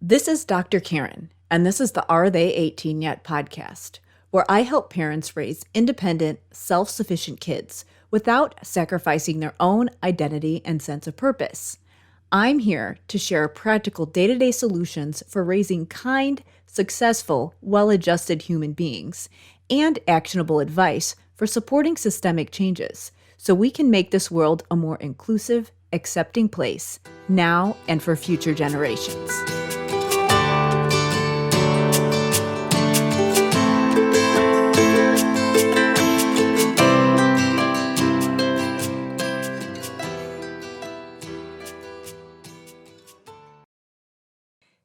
This is Dr. Karen, and this is the Are They 18 Yet podcast, where I help parents raise independent, self-sufficient kids without sacrificing their own identity and sense of purpose. I'm here to share practical day-to-day solutions for raising kind, successful, well-adjusted human beings and actionable advice for supporting systemic changes so we can make this world a more inclusive, accepting place now and for future generations.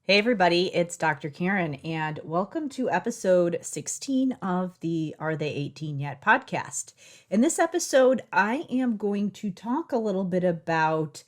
Hey everybody, it's Dr. Karen, and welcome to episode 16 of the Are They 18 Yet podcast. In this episode, I am going to talk a little bit about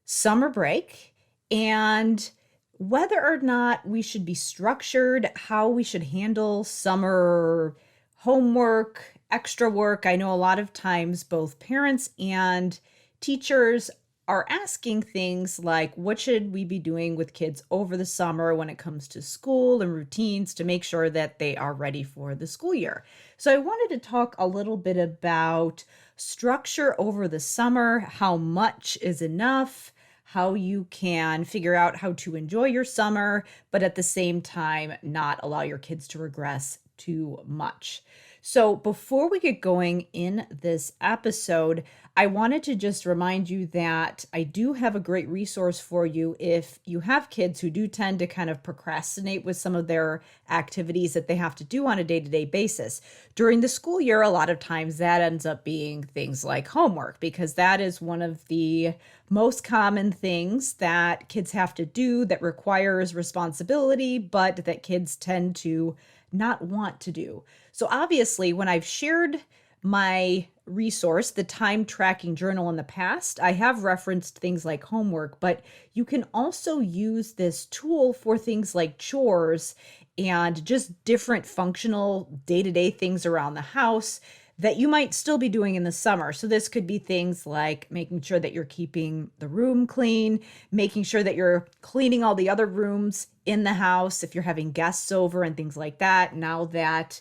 summer break and whether or not we should be structured, how we should handle summer homework, extra work. I know a lot of times both parents and teachers are asking things like, what should we be doing with kids over the summer when it comes to school and routines to make sure that they are ready for the school year? So I wanted to talk a little bit about structure over the summer, how much is enough, how you can figure out how to enjoy your summer, but at the same time, not allow your kids to regress too much. So before we get going in this episode, I wanted to just remind you that I do have a great resource for you if you have kids who do tend to kind of procrastinate with some of their activities that they have to do on a day-to-day basis. During the school year, a lot of times that ends up being things like homework, because that is one of the most common things that kids have to do that requires responsibility, but that kids tend to not want to do. So obviously, when I've shared my resource, the time tracking journal, in the past, I have referenced things like homework, but you can also use this tool for things like chores and just different functional day-to-day things around the house that you might still be doing in the summer. So this could be things like making sure that you're keeping the room clean, making sure that you're cleaning all the other rooms in the house if you're having guests over and things like that. Now that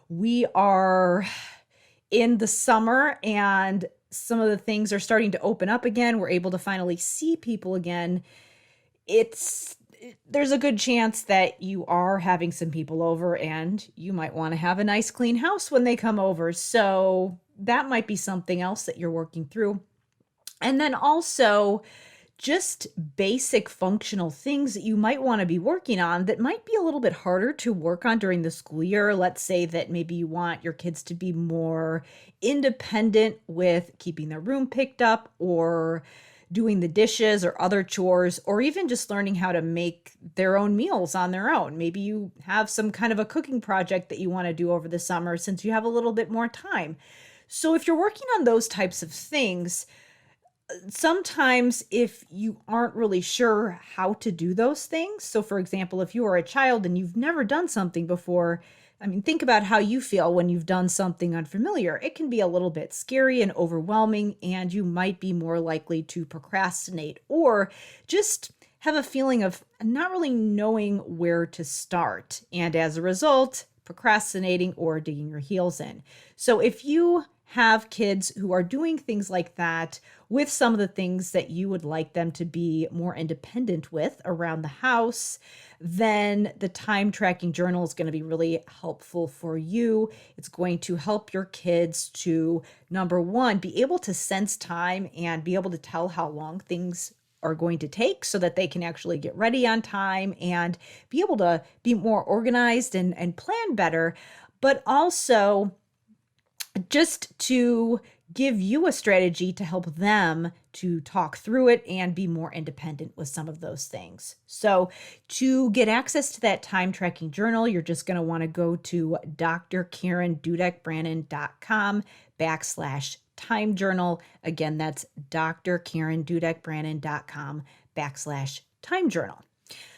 we are in the summer and some of the things are starting to open up again, we're able to finally see people again. There's a good chance that you are having some people over and you might want to have a nice clean house when they come over. So that might be something else that you're working through. And then also just basic functional things that you might want to be working on that might be a little bit harder to work on during the school year. Let's say that maybe you want your kids to be more independent with keeping their room picked up or doing the dishes or other chores, or even just learning how to make their own meals on their own. Maybe you have some kind of a cooking project that you want to do over the summer since you have a little bit more time. So if you're working on those types of things, sometimes if you aren't really sure how to do those things, so for example, if you are a child and you've never done something before, think about how you feel when you've done something unfamiliar. It can be a little bit scary and overwhelming, and you might be more likely to procrastinate or just have a feeling of not really knowing where to start. And as a result, procrastinating or digging your heels in. So if you have kids who are doing things like that with some of the things that you would like them to be more independent with around the house, then the time tracking journal is going to be really helpful for you. It's going to help your kids to, number one, be able to sense time and be able to tell how long things are going to take so that they can actually get ready on time and be able to be more organized and plan better, but also just to give you a strategy to help them to talk through it and be more independent with some of those things. So to get access to that time tracking journal, you're just going to want to go to drkarendudek-brannan.com/time journal. Again, that's drkarendudek-brannan.com/time journal.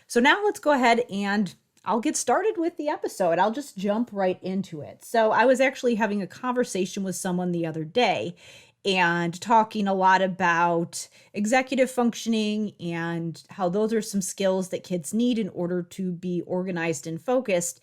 So now let's go ahead and I'll get started with the episode. I'll just jump right into it. So I was actually having a conversation with someone the other day, and talking a lot about executive functioning and how those are some skills that kids need in order to be organized and focused.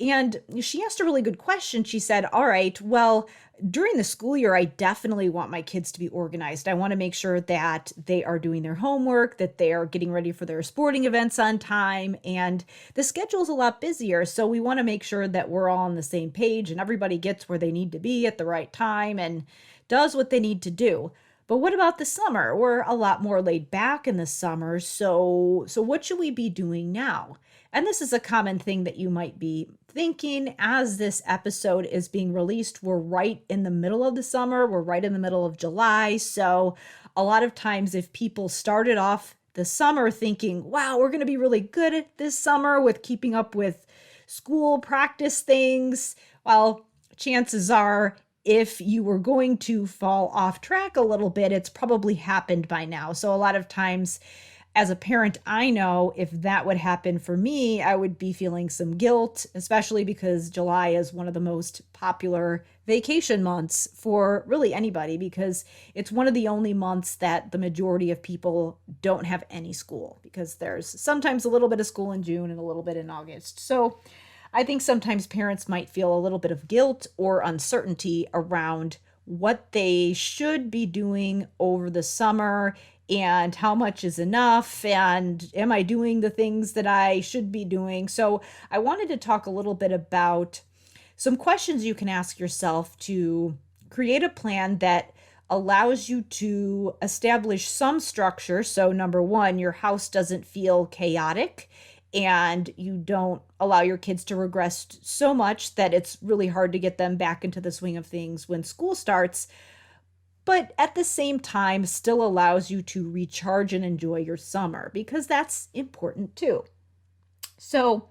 And she asked a really good question. She said, all right, well, during the school year, I definitely want my kids to be organized. I want to make sure that they are doing their homework, that they are getting ready for their sporting events on time. And the schedule's a lot busier. So we want to make sure that we're all on the same page and everybody gets where they need to be at the right time and does what they need to do. But what about the summer? We're a lot more laid back in the summer. So what should we be doing now? And this is a common thing that you might be thinking as this episode is being released. We're right in the middle of the summer. We're right in the middle of July. So a lot of times if people started off the summer thinking, wow, we're going to be really good at this summer with keeping up with school practice things, well, chances are if you were going to fall off track a little bit, it's probably happened by now. So a lot of times as a parent, I know if that would happen for me, I would be feeling some guilt, especially because July is one of the most popular vacation months for really anybody, because it's one of the only months that the majority of people don't have any school, because there's sometimes a little bit of school in June and a little bit in August. So I think sometimes parents might feel a little bit of guilt or uncertainty around what they should be doing over the summer and how much is enough, and am I doing the things that I should be doing? So I wanted to talk a little bit about some questions you can ask yourself to create a plan that allows you to establish some structure. So number one, your house doesn't feel chaotic and you don't allow your kids to regress so much that it's really hard to get them back into the swing of things when school starts, but at the same time still allows you to recharge and enjoy your summer, because that's important too. So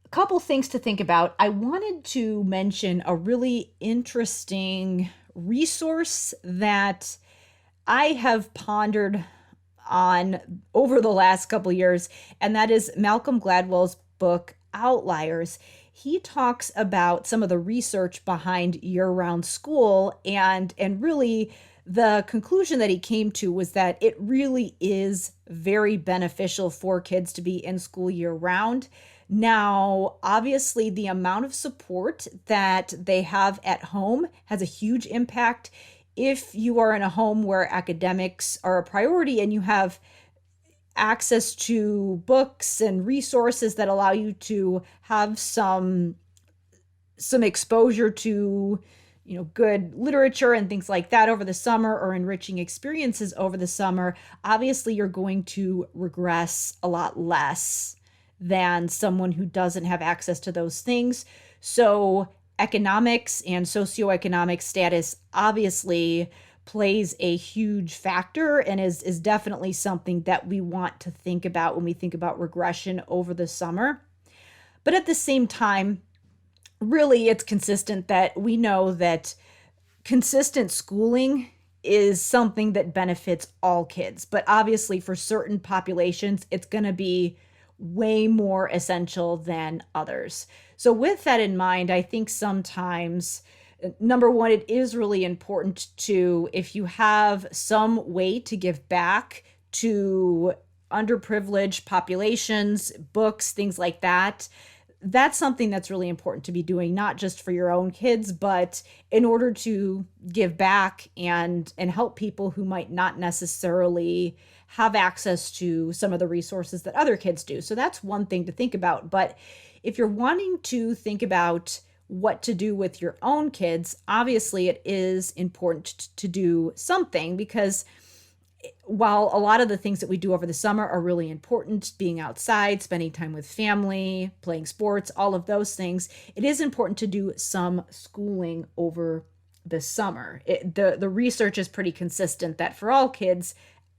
a couple things to think about. I wanted to mention a really interesting resource that I have pondered on over the last couple years, and that is Malcolm Gladwell's book, Outliers. He talks about some of the research behind year-round school, and really the conclusion that he came to was that it really is very beneficial for kids to be in school year-round. Now, obviously, the amount of support that they have at home has a huge impact. If you are in a home where academics are a priority and you have access to books and resources that allow you to have some exposure to, good literature and things like that over the summer, or enriching experiences over the summer, obviously you're going to regress a lot less than someone who doesn't have access to those things. So economics and socioeconomic status obviously plays a huge factor and is definitely something that we want to think about when we think about regression over the summer. But at the same time, really it's consistent that we know that consistent schooling is something that benefits all kids. But obviously for certain populations, it's going to be way more essential than others. So with that in mind, I think sometimes, number one, it is really important to, if you have some way to give back to underprivileged populations, books, things like that, that's something that's really important to be doing, not just for your own kids, but in order to give back and help people who might not necessarily have access to some of the resources that other kids do. So that's one thing to think about. But if you're wanting to think about what to do with your own kids, obviously it is important to do something, because while a lot of the things that we do over the summer are really important, being outside, spending time with family, playing sports, all of those things, it is important to do some schooling over the summer. The research is pretty consistent that for all kids,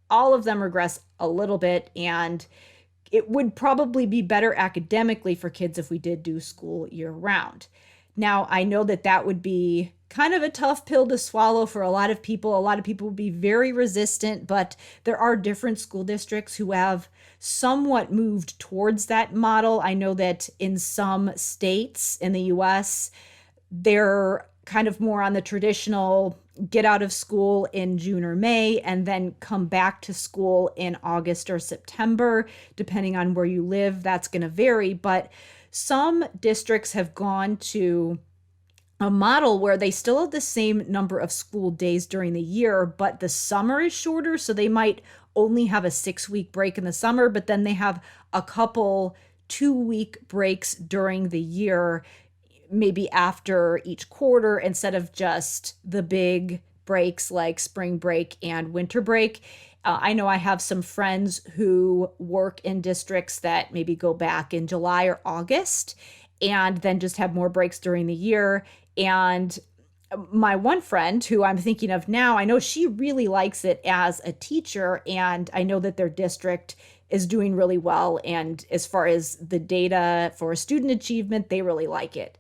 all of them regress a little bit, and it would probably be better academically for kids if we did do school year round. Now, I know that that would be kind of a tough pill to swallow for a lot of people. A lot of people would be very resistant, but there are different school districts who have somewhat moved towards that model. I know that in some states in the US, they're kind of more on the traditional get out of school in June or May and then come back to school in August or September, depending on where you live. That's going to vary, but some districts have gone to a model where they still have the same number of school days during the year, but the summer is shorter. So they might only have a 6-week break in the summer, but then they have a couple 2-week breaks during the year, maybe after each quarter, instead of just the big breaks like spring break and winter break. I know I have some friends who work in districts that maybe go back in July or August and then just have more breaks during the year. And my one friend who I'm thinking of now, I know she really likes it as a teacher, and I know that their district is doing really well. And as far as the data for student achievement, they really like it.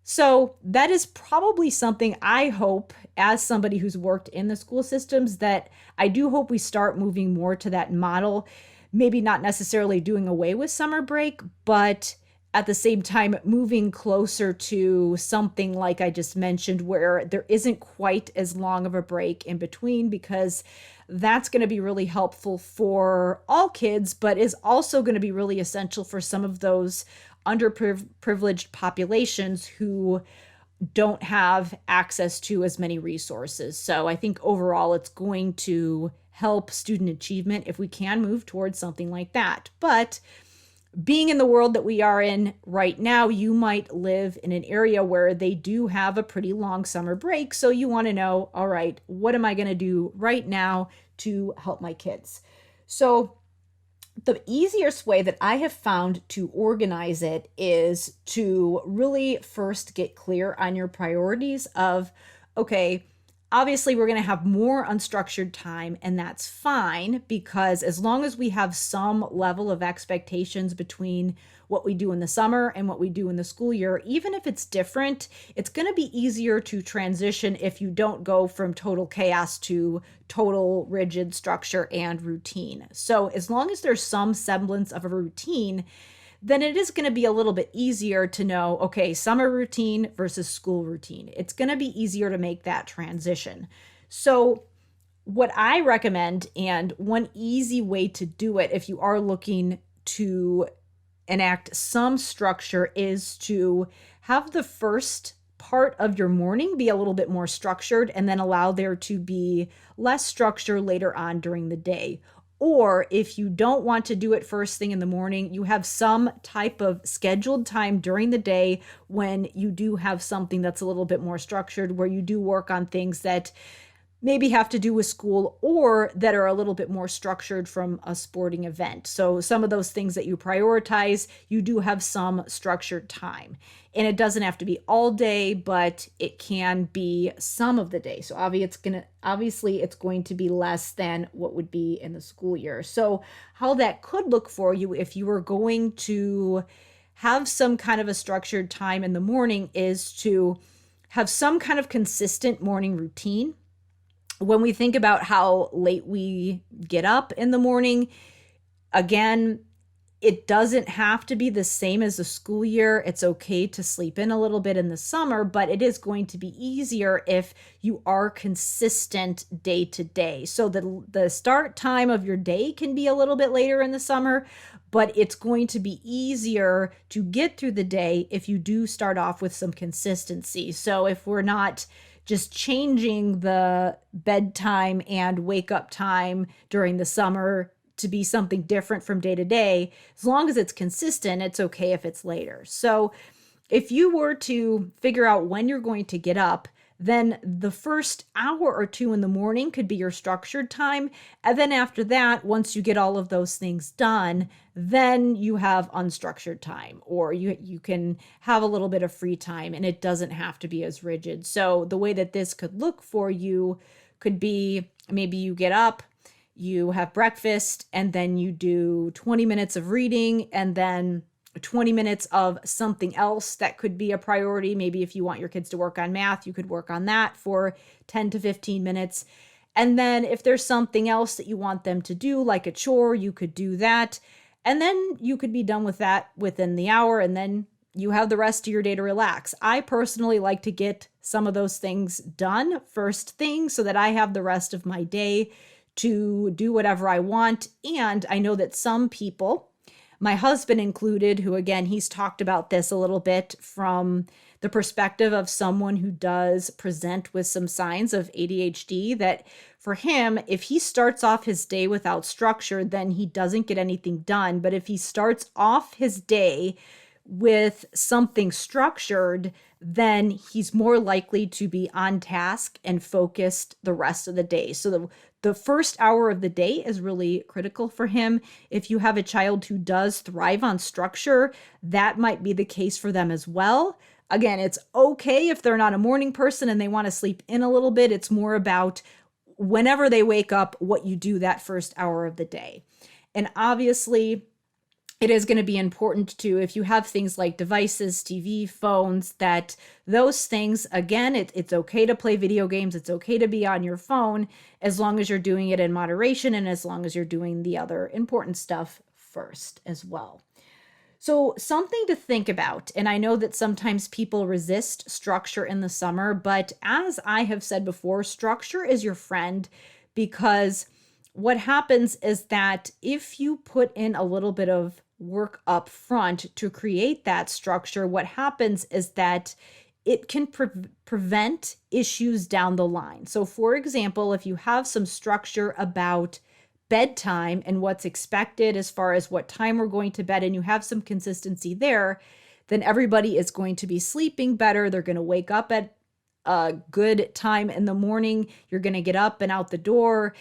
So that is probably something I hope, as somebody who's worked in the school systems, that I do hope we start moving more to that model. Maybe not necessarily doing away with summer break, but at the same time, moving closer to something like I just mentioned, where there isn't quite as long of a break in between, because that's going to be really helpful for all kids, but is also going to be really essential for some of those underprivileged populations who don't have access to as many resources. So I think overall it's going to help student achievement if we can move towards something like that. But being in the world that we are in right now, you might live in an area where they do have a pretty long summer break. So you want to know, all right, what am I going to do right now to help my kids? So the easiest way that I have found to organize it is to really first get clear on your priorities of, okay, obviously we're going to have more unstructured time, and that's fine, because as long as we have some level of expectations between what we do in the summer and what we do in the school year, even if it's different, it's going to be easier to transition if you don't go from total chaos to total rigid structure and routine. So as long as there's some semblance of a routine, then it is going to be a little bit easier to know, okay, summer routine versus school routine. It's going to be easier to make that transition. So what I recommend, and one easy way to do it if you are looking to enact some structure, is to have the first part of your morning be a little bit more structured and then allow there to be less structure later on during the day. Or if you don't want to do it first thing in the morning, you have some type of scheduled time during the day when you do have something that's a little bit more structured, where you do work on things that maybe have to do with school or that are a little bit more structured from a sporting event. So some of those things that you prioritize, you do have some structured time. And it doesn't have to be all day, but it can be some of the day. So obviously it's going to be less than what would be in the school year. So how that could look for you if you were going to have some kind of a structured time in the morning is to have some kind of consistent morning routine. When we think about how late we get up in the morning, again, it doesn't have to be the same as the school year. It's okay to sleep in a little bit in the summer, but it is going to be easier if you are consistent day to day. So the start time of your day can be a little bit later in the summer, but it's going to be easier to get through the day if you do start off with some consistency. So if we're not just changing the bedtime and wake up time during the summer to be something different from day to day, as long as it's consistent, it's okay if it's later. So if you were to figure out when you're going to get up, then the first hour or two in the morning could be your structured time. And then after that, once you get all of those things done, then you have unstructured time, or you can have a little bit of free time, and it doesn't have to be as rigid. So the way that this could look for you could be, maybe you get up, you have breakfast, and then you do 20 minutes of reading, and then 20 minutes of something else that could be a priority. Maybe if you want your kids to work on math, you could work on that for 10 to 15 minutes. And then if there's something else that you want them to do, like a chore, you could do that. And then you could be done with that within the hour, and then you have the rest of your day to relax. I personally like to get some of those things done first thing so that I have the rest of my day to do whatever I want. And I know that some people, my husband included, who again, he's talked about this a little bit from the perspective of someone who does present with some signs of ADHD, that for him, if he starts off his day without structure, then he doesn't get anything done. But if he starts off his day with something structured, then he's more likely to be on task and focused the rest of the day. So the first hour of the day is really critical for him. If you have a child who does thrive on structure, that might be the case for them as well. Again, it's okay if they're not a morning person and they want to sleep in a little bit. It's more about whenever they wake up, what you do that first hour of the day. And obviously, it is going to be important too, if you have things like devices, TV, phones, that those things, again, it's okay to play video games. It's okay to be on your phone as long as you're doing it in moderation and as long as you're doing the other important stuff first as well. So something to think about, and I know that sometimes people resist structure in the summer, but as I have said before, structure is your friend, because what happens is that if you put in a little bit of work up front to create that structure, what happens is that it can prevent issues down the line. So for example, if you have some structure about bedtime and what's expected as far as what time we're going to bed, and you have some consistency there, then everybody is going to be sleeping better. They're going to wake up at a good time in the morning. You're going to get up and out the door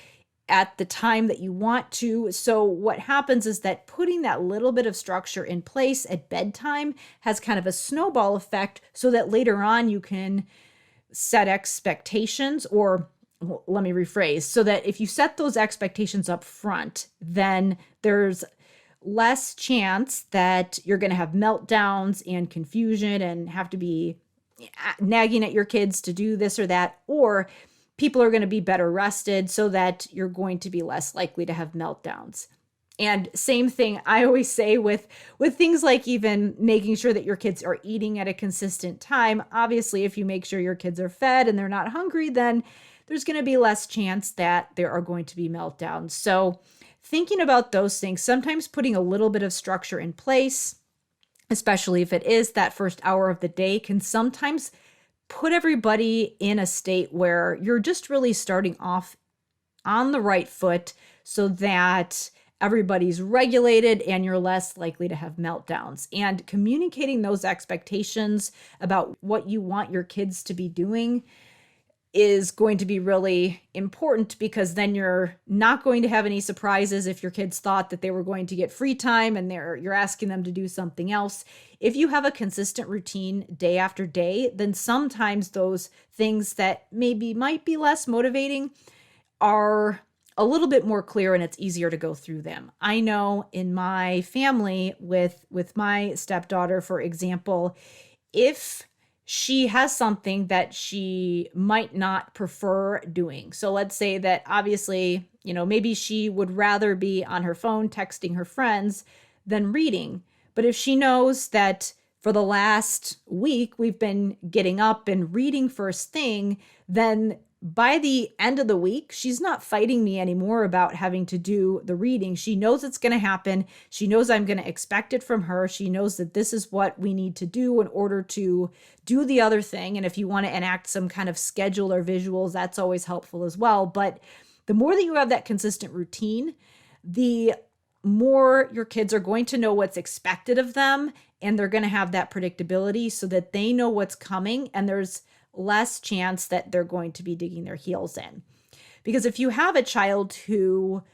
at the time that you want to. So what happens is that putting that little bit of structure in place at bedtime has kind of a snowball effect, so that later on you can set expectations, or let me rephrase, so that if you set those expectations up front, then there's less chance that you're going to have meltdowns and confusion and have to be nagging at your kids to do this or that, or people are going to be better rested so that you're going to be less likely to have meltdowns. And same thing I always say with things like even making sure that your kids are eating at a consistent time. Obviously, if you make sure your kids are fed and they're not hungry, then there's going to be less chance that there are going to be meltdowns. So thinking about those things, sometimes putting a little bit of structure in place, especially if it is that first hour of the day, can sometimes put everybody in a state where you're just really starting off on the right foot so that everybody's regulated and you're less likely to have meltdowns. And communicating those expectations about what you want your kids to be doing is going to be really important, because then you're not going to have any surprises if your kids thought that they were going to get free time and you're asking them to do something else. If you have a consistent routine day after day, then sometimes those things that maybe might be less motivating are a little bit more clear and it's easier to go through them. I know in my family with my stepdaughter, for example, if she has something that she might not prefer doing. So let's say that obviously, maybe she would rather be on her phone texting her friends than reading. But if she knows that for the last week we've been getting up and reading first thing, then by the end of the week, she's not fighting me anymore about having to do the reading. She knows it's going to happen. She knows I'm going to expect it from her. She knows that this is what we need to do in order to do the other thing. And if you want to enact some kind of schedule or visuals, that's always helpful as well. But the more that you have that consistent routine, the more your kids are going to know what's expected of them, and they're going to have that predictability so that they know what's coming, and there's less chance that they're going to be digging their heels in. Because if you have a child who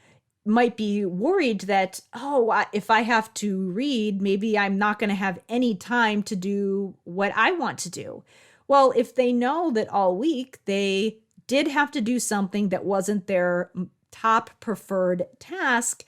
might be worried that, if I have to read, maybe I'm not going to have any time to do what I want to do. Well, if they know that all week they did have to do something that wasn't their top preferred task,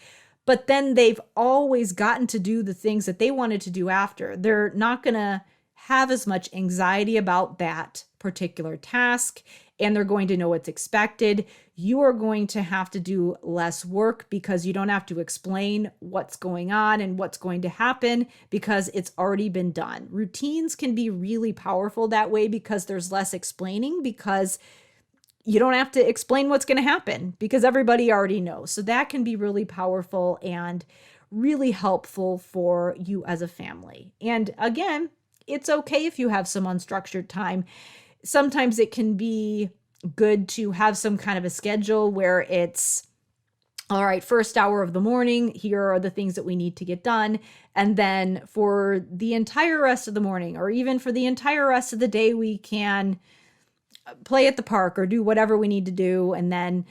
but then they've always gotten to do the things that they wanted to do after, they're not going to have as much anxiety about that particular task, and they're going to know what's expected. You are going to have to do less work because you don't have to explain what's going on and what's going to happen because it's already been done. Routines can be really powerful that way because there's less explaining, because you don't have to explain what's going to happen because everybody already knows. So that can be really powerful and really helpful for you as a family. And again, it's okay if you have some unstructured time. Sometimes it can be good to have some kind of a schedule where it's, all right, first hour of the morning, here are the things that we need to get done. And then for the entire rest of the morning, or even for the entire rest of the day, we can play at the park or do whatever we need to do. And then,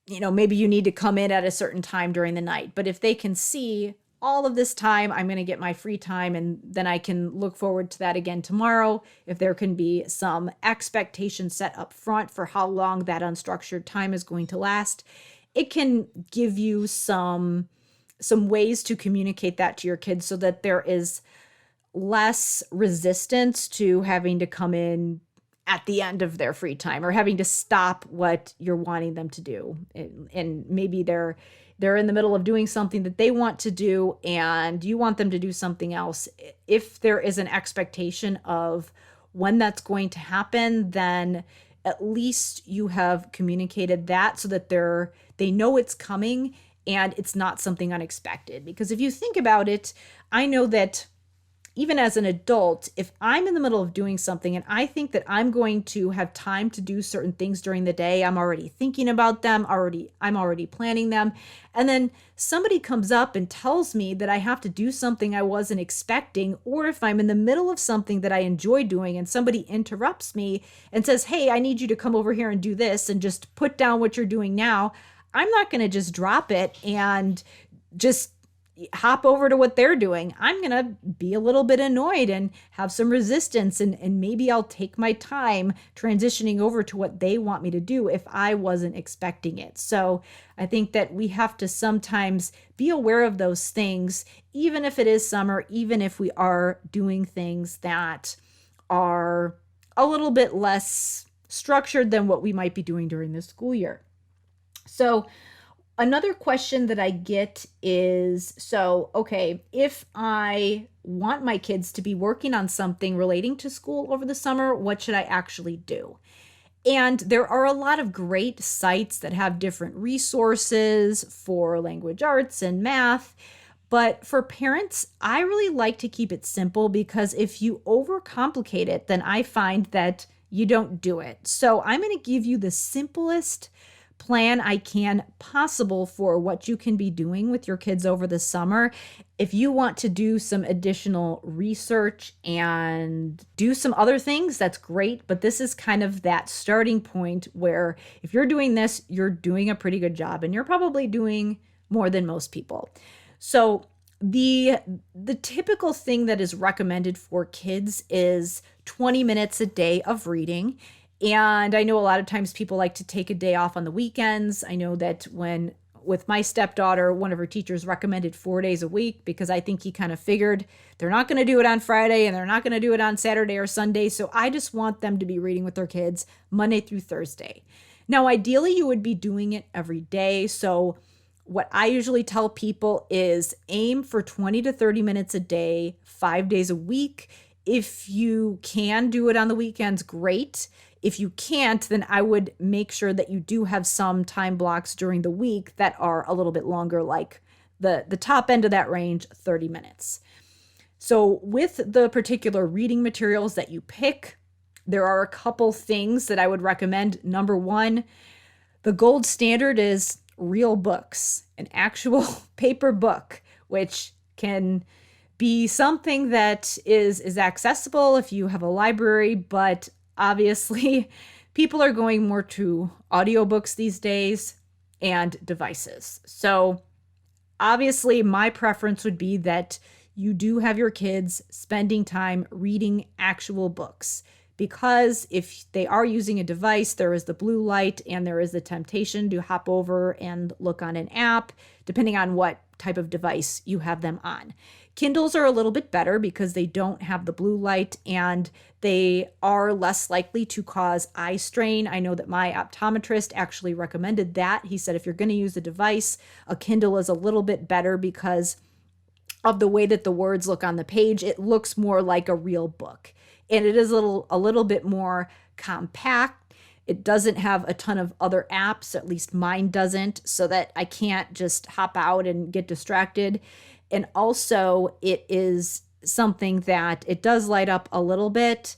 maybe you need to come in at a certain time during the night. But if they can see all of this time, I'm going to get my free time, and then I can look forward to that again tomorrow. If there can be some expectation set up front for how long that unstructured time is going to last, it can give you some ways to communicate that to your kids so that there is less resistance to having to come in at the end of their free time or having to stop what you're wanting them to do. And maybe they're in the middle of doing something that they want to do and you want them to do something else. If there is an expectation of when that's going to happen, then at least you have communicated that so that they know it's coming and it's not something unexpected. Because if you think about it, I know that even as an adult, if I'm in the middle of doing something and I think that I'm going to have time to do certain things during the day, I'm already thinking about them, I'm already planning them. And then somebody comes up and tells me that I have to do something I wasn't expecting, or if I'm in the middle of something that I enjoy doing and somebody interrupts me and says, hey, I need you to come over here and do this and just put down what you're doing now, I'm not going to just drop it and just hop over to what they're doing. I'm going to be a little bit annoyed and have some resistance, and maybe I'll take my time transitioning over to what they want me to do if I wasn't expecting it. So I think that we have to sometimes be aware of those things, even if it is summer, even if we are doing things that are a little bit less structured than what we might be doing during the school year. So another question that I get is, if I want my kids to be working on something relating to school over the summer, what should I actually do? And there are a lot of great sites that have different resources for language arts and math. But for parents, I really like to keep it simple, because if you overcomplicate it, then I find that you don't do it. So I'm going to give you the simplest plan I can possible for what you can be doing with your kids over the summer. If you want to do some additional research and do some other things, that's great. But this is kind of that starting point where if you're doing this, you're doing a pretty good job and you're probably doing more than most people. So the typical thing that is recommended for kids is 20 minutes a day of reading. And I know a lot of times people like to take a day off on the weekends. I know that with my stepdaughter, one of her teachers recommended 4 days a week, because I think he kind of figured they're not going to do it on Friday and they're not going to do it on Saturday or Sunday. So I just want them to be reading with their kids Monday through Thursday. Now, ideally, you would be doing it every day. So what I usually tell people is aim for 20 to 30 minutes a day, 5 days a week. If you can do it on the weekends, great. If you can't, then I would make sure that you do have some time blocks during the week that are a little bit longer, like the top end of that range, 30 minutes. So with the particular reading materials that you pick, there are a couple things that I would recommend. Number one, the gold standard is real books, an actual paper book, which can be something that is accessible if you have a library, but obviously, people are going more to audiobooks these days and devices. So obviously, my preference would be that you do have your kids spending time reading actual books, because if they are using a device, there is the blue light and there is the temptation to hop over and look on an app, depending on what type of device you have them on. Kindles are a little bit better because they don't have the blue light and they are less likely to cause eye strain. I know that my optometrist actually recommended that. He said if you're going to use a device, a Kindle is a little bit better because of the way that the words look on the page. It looks more like a real book, and it is a little bit more compact. It doesn't have a ton of other apps, at least mine doesn't, so that I can't just hop out and get distracted. And also it is something that it does light up a little bit,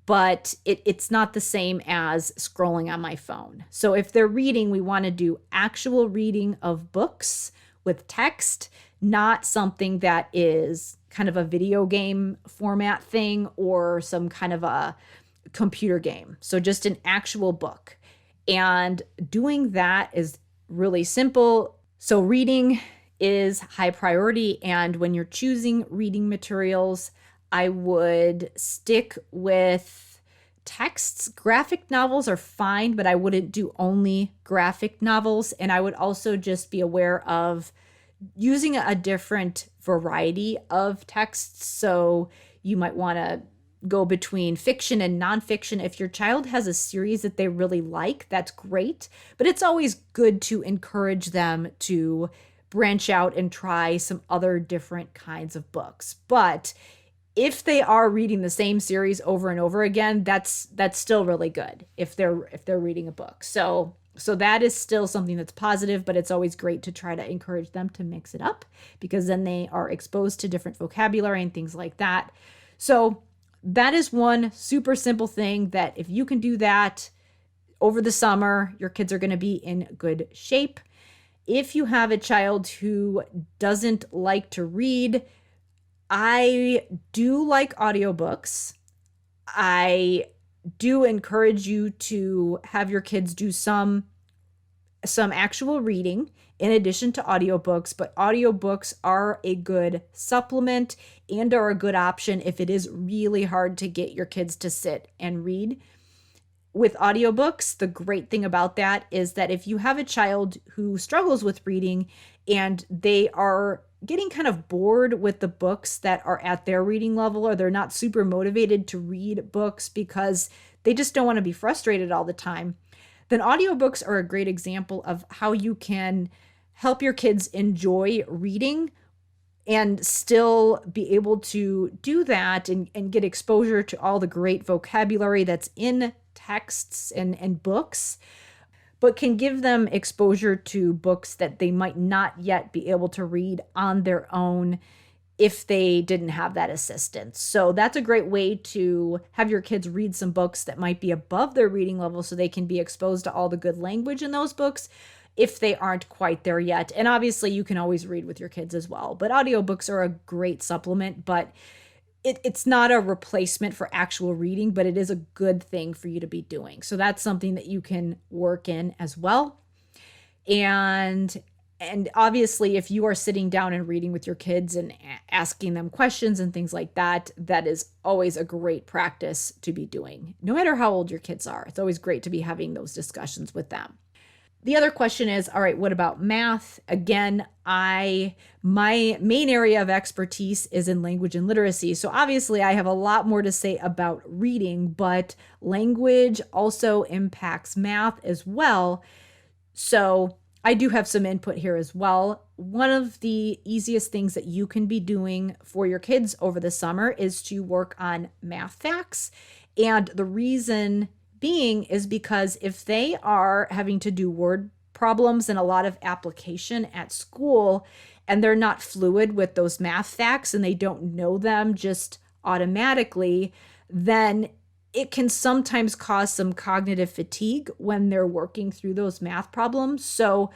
but it's not the same as scrolling on my phone. So if they're reading, we want to do actual reading of books with text, not something that is kind of a video game format thing or some kind of a computer game. So just an actual book. And doing that is really simple. So reading is high priority. And when you're choosing reading materials, I would stick with texts. Graphic novels are fine, but I wouldn't do only graphic novels. And I would also just be aware of using a different variety of texts. So you might want to go between fiction and nonfiction. If your child has a series that they really like, that's great. But it's always good to encourage them to branch out and try some other different kinds of books. But if they are reading the same series over and over again, that's still really good if they're reading a book. So that is still something that's positive, but it's always great to try to encourage them to mix it up because then they are exposed to different vocabulary and things like that. So that is one super simple thing that if you can do that over the summer, your kids are going to be in good shape. If you have a child who doesn't like to read, I do like audiobooks. I do encourage you to have your kids do some actual reading in addition to audiobooks, but audiobooks are a good supplement and are a good option if it is really hard to get your kids to sit and read. With audiobooks, the great thing about that is that if you have a child who struggles with reading and they are getting kind of bored with the books that are at their reading level, or they're not super motivated to read books because they just don't want to be frustrated all the time, then audiobooks are a great example of how you can help your kids enjoy reading and still be able to do that and get exposure to all the great vocabulary that's in texts and books, but can give them exposure to books that they might not yet be able to read on their own if they didn't have that assistance. So that's a great way to have your kids read some books that might be above their reading level so they can be exposed to all the good language in those books if they aren't quite there yet. And obviously you can always read with your kids as well, but audiobooks are a great supplement, but it's not a replacement for actual reading, but it is a good thing for you to be doing. So that's something that you can work in as well. And obviously, if you are sitting down and reading with your kids and asking them questions and things like that, that is always a great practice to be doing. No matter how old your kids are, it's always great to be having those discussions with them. The other question is, all right, what about math? Again, my main area of expertise is in language and literacy. So obviously I have a lot more to say about reading, but language also impacts math as well. So I do have some input here as well. One of the easiest things that you can be doing for your kids over the summer is to work on math facts. And the reason being is because if they are having to do word problems and a lot of application at school and they're not fluid with those math facts and they don't know them just automatically, then it can sometimes cause some cognitive fatigue when they're working through those math problems. So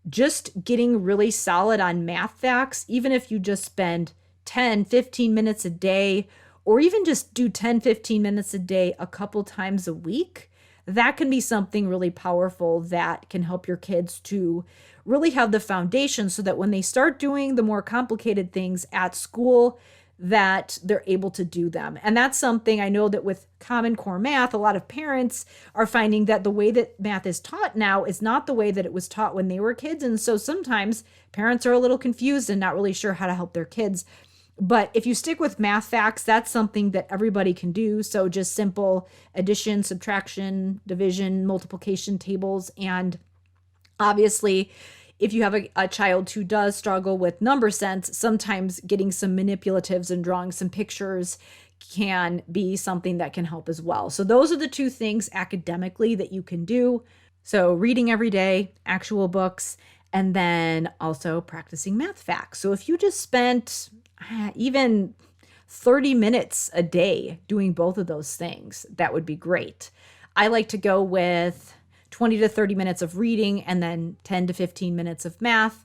just getting really solid on math facts, even if you just spend 10, 15 minutes a day, or even just do 10, 15 minutes a day a couple times a week, that can be something really powerful that can help your kids to really have the foundation so that when they start doing the more complicated things at school, that they're able to do them. And that's something I know that with Common Core math, a lot of parents are finding that the way that math is taught now is not the way that it was taught when they were kids. And so sometimes parents are a little confused and not really sure how to help their kids. But if you stick with math facts, that's something that everybody can do. So just simple addition, subtraction, division, multiplication tables. And obviously, if you have a child who does struggle with number sense, sometimes getting some manipulatives and drawing some pictures can be something that can help as well. So those are the two things academically that you can do. So reading every day, actual books, and then also practicing math facts. So if you just spent even 30 minutes a day doing both of those things, that would be great. I like to go with 20 to 30 minutes of reading and then 10 to 15 minutes of math.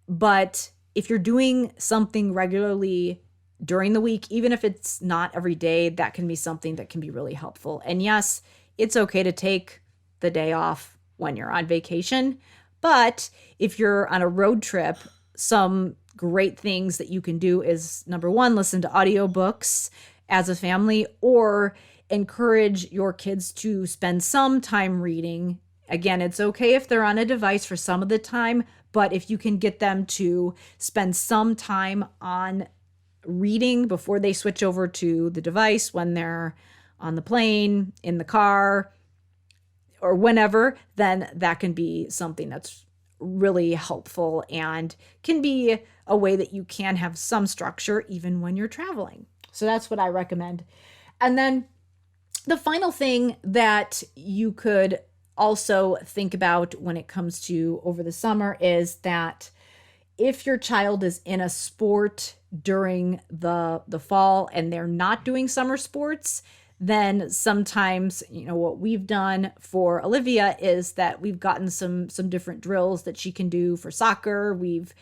But if you're doing something regularly during the week, even if it's not every day, that can be something that can be really helpful. And yes, it's okay to take the day off when you're on vacation. But if you're on a road trip, some great things that you can do is, number one, listen to audiobooks as a family, or encourage your kids to spend some time reading. Again, it's okay if they're on a device for some of the time, but if you can get them to spend some time on reading before they switch over to the device, when they're on the plane, in the car, or whenever, then that can be something that's really helpful and can be a way that you can have some structure even when you're traveling. So that's what I recommend. And then the final thing that you could also think about when it comes to over the summer is that if your child is in a sport during the fall and they're not doing summer sports, then sometimes, what we've done for Olivia is that we've gotten some different drills that she can do for soccer. We've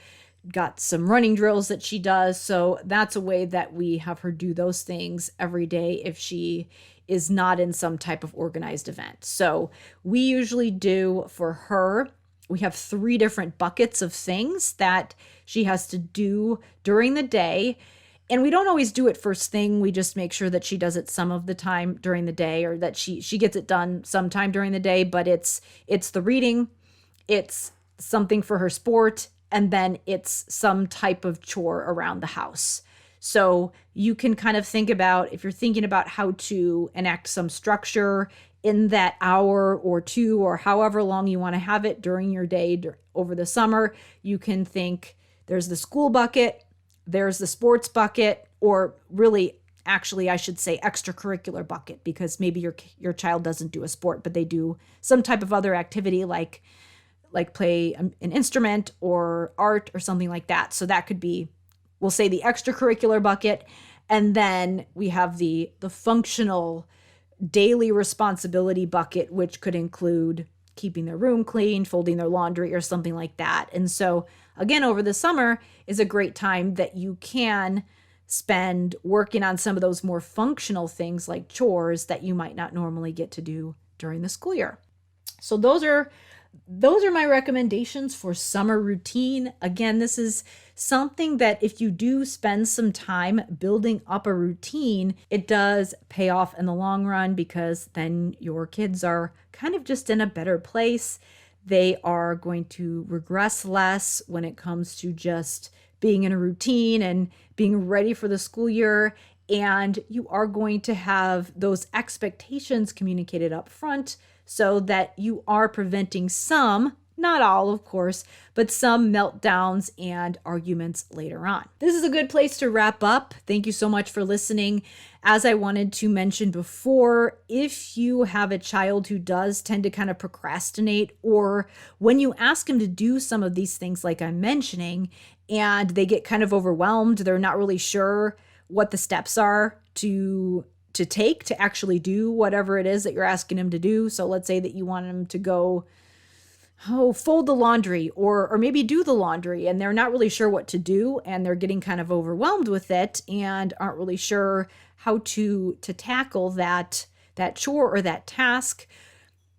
got some running drills that she does. So that's a way that we have her do those things every day if she is not in some type of organized event. So we usually do for her, we have 3 different buckets of things that she has to do during the day. And we don't always do it first thing. We just make sure that she does it some of the time during the day, or that she gets it done sometime during the day. But it's the reading, it's something for her sport, and then it's some type of chore around the house. So you can kind of think about, if you're thinking about how to enact some structure in that hour or 2, or however long you want to have it during your day over the summer, you can think there's the school bucket, there's the sports bucket, or really, actually, I should say extracurricular bucket, because maybe your child doesn't do a sport, but they do some type of other activity like play an instrument or art or something like that. So that could be, we'll say, the extracurricular bucket. And then we have the functional daily responsibility bucket, which could include keeping their room clean, folding their laundry, or something like that. And so again, over the summer is a great time that you can spend working on some of those more functional things like chores that you might not normally get to do during the school year. So those are my recommendations for summer routine. Again, this is something that if you do spend some time building up a routine, it does pay off in the long run, because then your kids are kind of just in a better place. They are going to regress less when it comes to just being in a routine and being ready for the school year. And you are going to have those expectations communicated up front, so that you are preventing some, not all, of course, but some meltdowns and arguments later on. This is a good place to wrap up. Thank you so much for listening. As I wanted to mention before, if you have a child who does tend to kind of procrastinate, or when you ask them to do some of these things like I'm mentioning, and they get kind of overwhelmed, they're not really sure what the steps are to take to actually do whatever it is that you're asking them to do. So let's say that you want them to go, fold the laundry, or maybe do the laundry, and they're not really sure what to do, and they're getting kind of overwhelmed with it and aren't really sure how to tackle that chore or that task.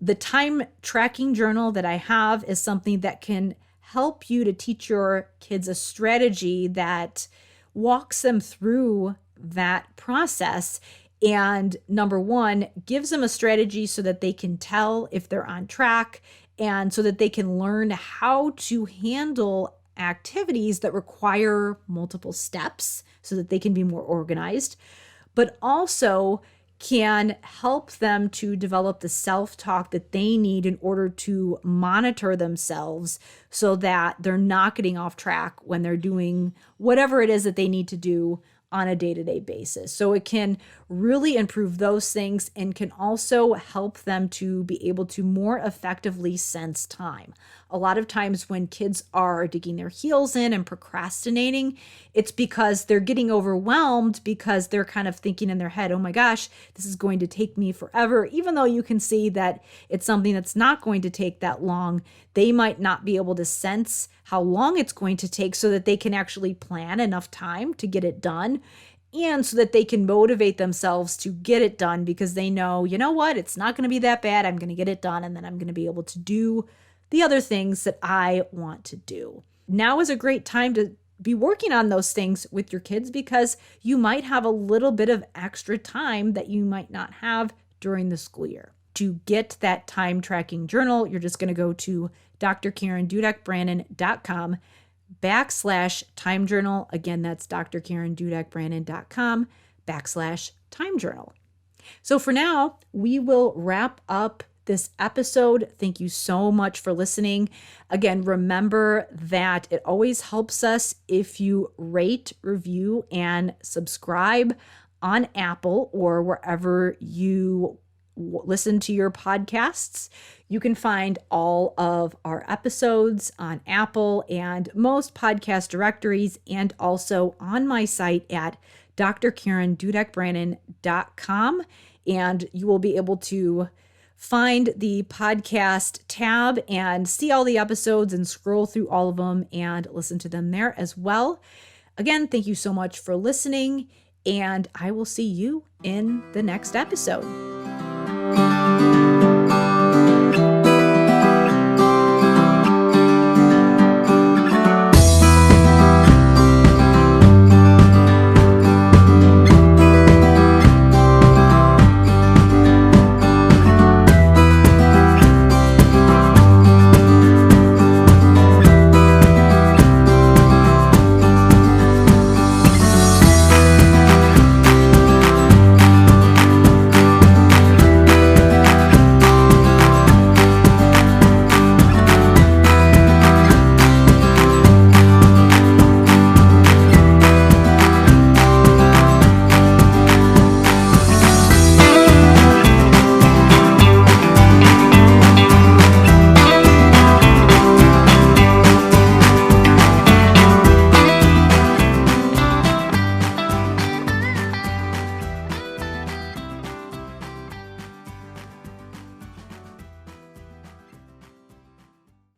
The time tracking journal that I have is something that can help you to teach your kids a strategy that walks them through that process. And number one, gives them a strategy so that they can tell if they're on track, and so that they can learn how to handle activities that require multiple steps so that they can be more organized, but also can help them to develop the self-talk that they need in order to monitor themselves so that they're not getting off track when they're doing whatever it is that they need to do on a day-to-day basis. So it can really improve those things and can also help them to be able to more effectively sense time. A lot of times when kids are digging their heels in and procrastinating, it's because they're getting overwhelmed because they're kind of thinking in their head, oh my gosh, this is going to take me forever. Even though you can see that it's something that's not going to take that long, they might not be able to sense how long it's going to take so that they can actually plan enough time to get it done, and so that they can motivate themselves to get it done because they know, you know what, it's not going to be that bad. I'm going to get it done, and then I'm going to be able to do the other things that I want to do. Now is a great time to be working on those things with your kids because you might have a little bit of extra time that you might not have during the school year. To get that time tracking journal, you're just going to go to drkarendudek-brannan.com/time journal. Again, that's drkarendudek-brannan.com/time journal. So for now, we will wrap up this episode. Thank you so much for listening. Again, remember that it always helps us if you rate, review, and subscribe on Apple or wherever you listen to your podcasts. You can find all of our episodes on Apple and most podcast directories, and also on my site at drkarendudek-brannan.com. And you will be able to find the podcast tab and see all the episodes and scroll through all of them and listen to them there as well. Again, thank you so much for listening, and I will see you in the next episode.